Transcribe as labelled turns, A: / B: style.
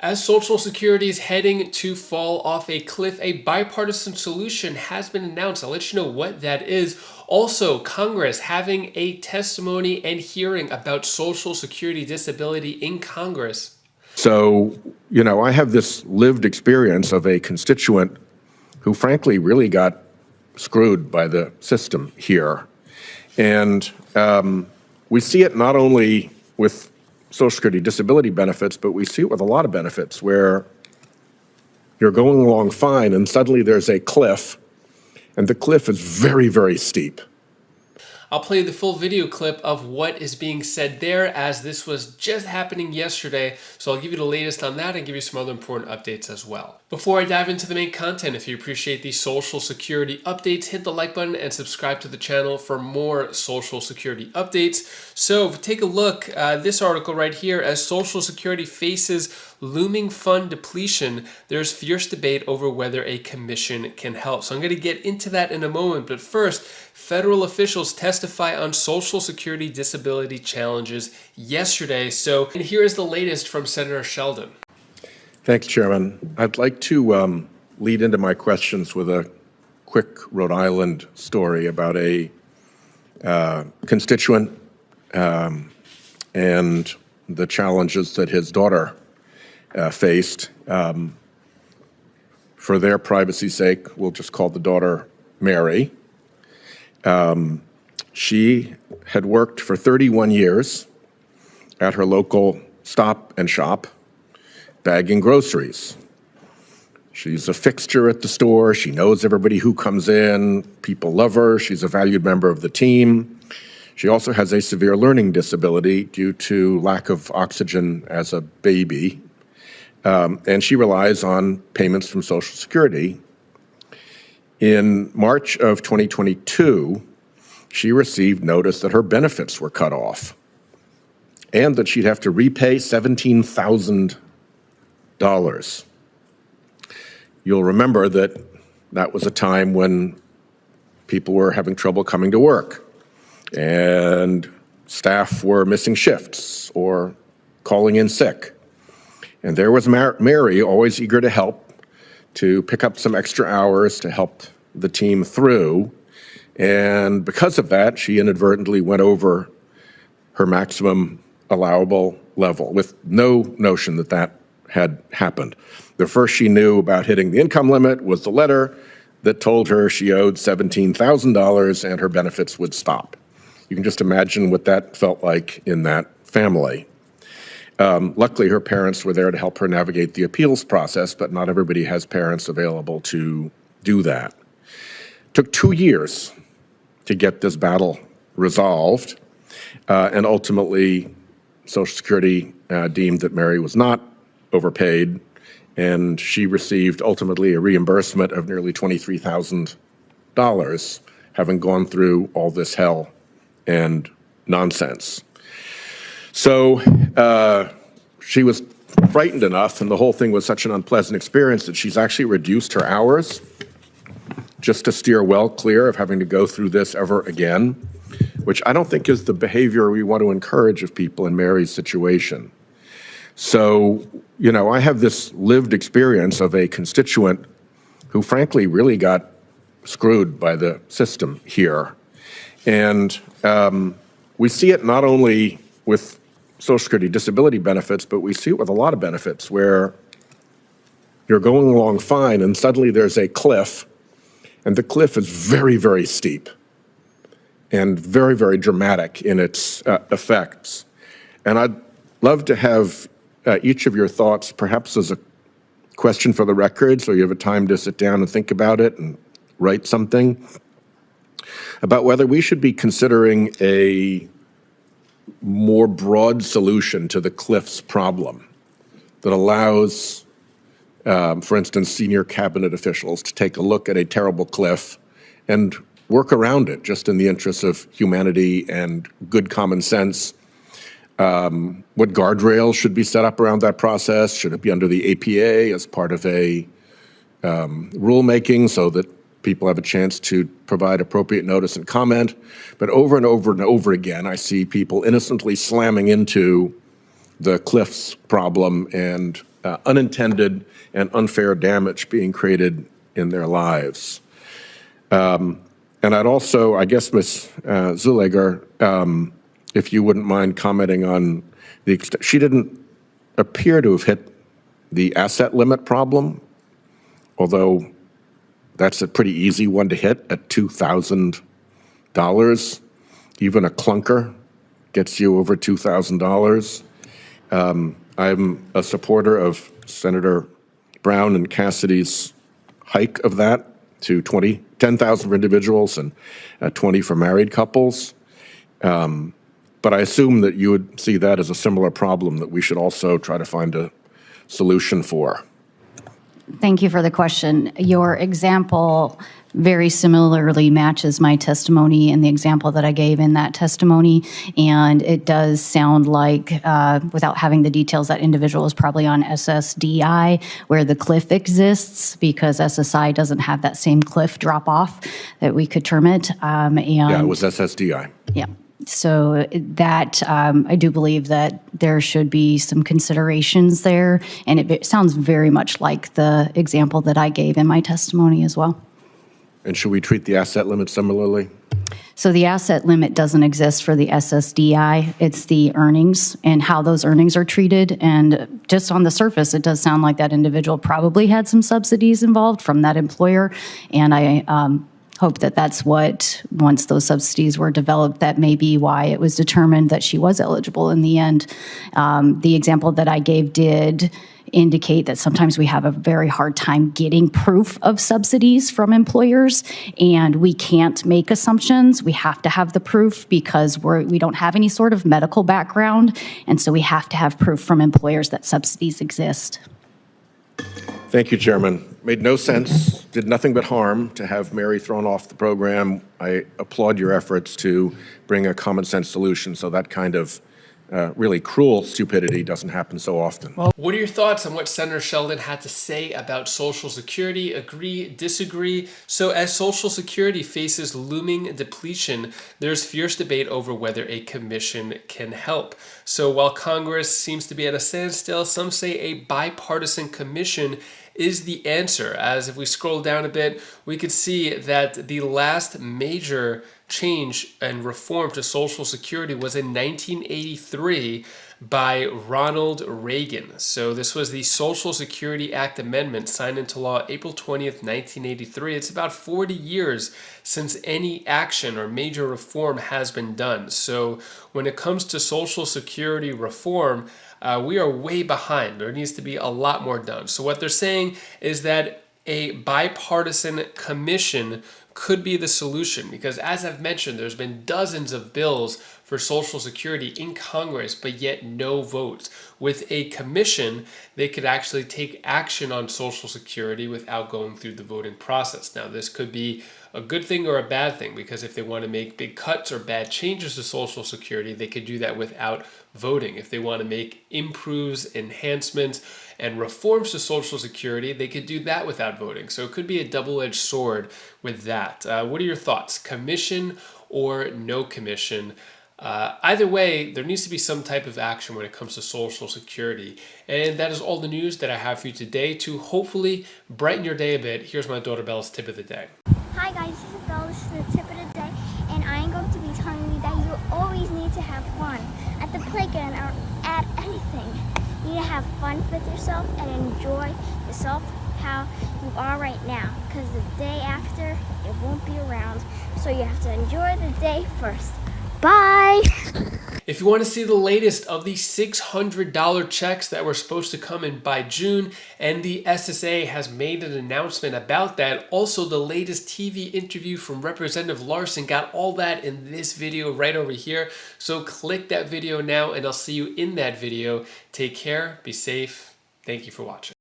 A: As Social Security is heading to fall off a cliff, a bipartisan solution has been announced. I'll let you know what that is. Also, Congress having a testimony and hearing about Social Security disability in Congress.
B: So, I have this lived experience of a constituent who frankly really got screwed by the system here. And we see it not only with Social Security disability benefits, but we see it with a lot of benefits where you're going along fine and suddenly there's a cliff, and the cliff is very, very steep.
A: I'll play the full video clip of what is being said there, as this was just happening yesterday. So I'll give you the latest on that and give you some other important updates as well. Before I dive into the main content, if you appreciate these Social Security updates, hit the like button and subscribe to the channel for more Social Security updates. So take a look, this article right here, as Social Security faces looming fund depletion, there's fierce debate over whether a commission can help. So I'm going to get into that in a moment, but first, federal officials testify on Social Security disability challenges yesterday. So, and here is the latest from Senator Sheldon.
B: Thanks, Chairman. I'd like to lead into my questions with a quick Rhode Island story about a constituent and the challenges that his daughter faced. For their privacy's sake, we'll just call the daughter Mary. She had worked for 31 years at her local Stop and Shop, bagging groceries. She's a fixture at the store. She knows everybody who comes in. People love her. She's a valued member of the team. She also has a severe learning disability due to lack of oxygen as a baby. And she relies on payments from Social Security. In March of 2022, she received notice that her benefits were cut off and that she'd have to repay $17,000. You'll remember that that was a time when people were having trouble coming to work and staff were missing shifts or calling in sick. And there was Mary, always eager to help, to pick up some extra hours to help the team through. And because of that, she inadvertently went over her maximum allowable level with no notion that that had happened. The first she knew about hitting the income limit was the letter that told her she owed $17,000 and her benefits would stop. You can just imagine what that felt like in that family. Luckily, her parents were there to help her navigate the appeals process, but not everybody has parents available to do that. It took 2 years to get this battle resolved, and ultimately, Social Security deemed that Mary was not overpaid, and she received ultimately a reimbursement of nearly $23,000, having gone through all this hell and nonsense. So she was frightened enough, and the whole thing was such an unpleasant experience that she's actually reduced her hours just to steer well clear of having to go through this ever again, which I don't think is the behavior we want to encourage of people in Mary's situation. So, I have this lived experience of a constituent who frankly really got screwed by the system here. And we see it not only with Social Security disability benefits, but we see it with a lot of benefits where you're going along fine and suddenly there's a cliff, and the cliff is very, very steep and very, very dramatic in its effects. And I'd love to have each of your thoughts, perhaps as a question for the record, so you have a time to sit down and think about it and write something, about whether we should be considering a more broad solution to the cliffs problem that allows, for instance, senior cabinet officials to take a look at a terrible cliff and work around it just in the interests of humanity and good common sense. What guardrails should be set up around that process? Should it be under the APA as part of a rulemaking so that people have a chance to provide appropriate notice and comment? But over and over and over again, I see people innocently slamming into the cliffs problem and unintended and unfair damage being created in their lives. And I'd also, I guess, Ms. Zuleger, if you wouldn't mind commenting on the extent, she didn't appear to have hit the asset limit problem, although that's a pretty easy one to hit at $2,000. Even a clunker gets you over $2,000. I'm a supporter of Senator Brown and Cassidy's hike of that to 10,000 for individuals and 20 for married couples. But I assume that you would see that as a similar problem that we should also try to find a solution for.
C: Thank you for the question. Your example very similarly matches my testimony and the example that I gave in that testimony. And it does sound like, without having the details, that individual is probably on SSDI, where the cliff exists, because SSI doesn't have that same cliff drop off that we could term it.
B: Yeah, it was SSDI.
C: Yeah. So that, I do believe that there should be some considerations there. And it sounds very much like the example that I gave in my testimony as well.
B: And should we treat the asset limit similarly?
C: So the asset limit doesn't exist for the SSDI. It's the earnings and how those earnings are treated. And just on the surface, it does sound like that individual probably had some subsidies involved from that employer. And I hope that that's what, once those subsidies were developed, that may be why it was determined that she was eligible in the end. The example that I gave did indicate that sometimes we have a very hard time getting proof of subsidies from employers, and we can't make assumptions. We have to have the proof because we don't have any sort of medical background, and so we have to have proof from employers that subsidies exist.
B: Thank you, Chairman. Made no sense, did nothing but harm to have Mary thrown off the program. I applaud your efforts to bring a common sense solution so that kind of really cruel stupidity doesn't happen so often.
A: Well, what are your thoughts on what Senator Sheldon had to say about Social Security? Agree, disagree? So as Social Security faces looming depletion, there's fierce debate over whether a commission can help. So while Congress seems to be at a standstill, some say a bipartisan commission is the answer. As if we scroll down a bit, we could see that the last major change and reform to Social Security was in 1983 by Ronald Reagan. So this was the Social Security Act amendment signed into law April 20th, 1983. It's about 40 years since any action or major reform has been done. So when it comes to Social Security reform, we are way behind. There needs to be a lot more done. So what they're saying is that a bipartisan commission could be the solution, because as I've mentioned, there's been dozens of bills for Social Security in Congress, but yet no votes. With a commission, they could actually take action on Social Security without going through the voting process. Now, this could be a good thing or a bad thing, because if they want to make big cuts or bad changes to Social Security, they could do that without voting. If they want to make improves, enhancements, and reforms to Social Security, they could do that without voting. So it could be a double-edged sword with that. What are your thoughts? Commission or no commission? Either way, there needs to be some type of action when it comes to Social Security. And that is all the news that I have for you today to hopefully brighten your day a bit. Here's my daughter Bella's tip of the day.
D: Hi guys, this is Bella. This is the tip of the day, and I am going to be telling you that you always need to have fun at the playground or at anything. You need to have fun with yourself and enjoy yourself how you are right now, because the day after, it won't be around. So you have to enjoy the day first. Bye!
A: If you want to see the latest of the $600 checks that were supposed to come in by June, and the SSA has made an announcement about that, also the latest TV interview from Representative Larson, got all that in this video right over here. So click that video now and I'll see you in that video. Take care, be safe. Thank you for watching.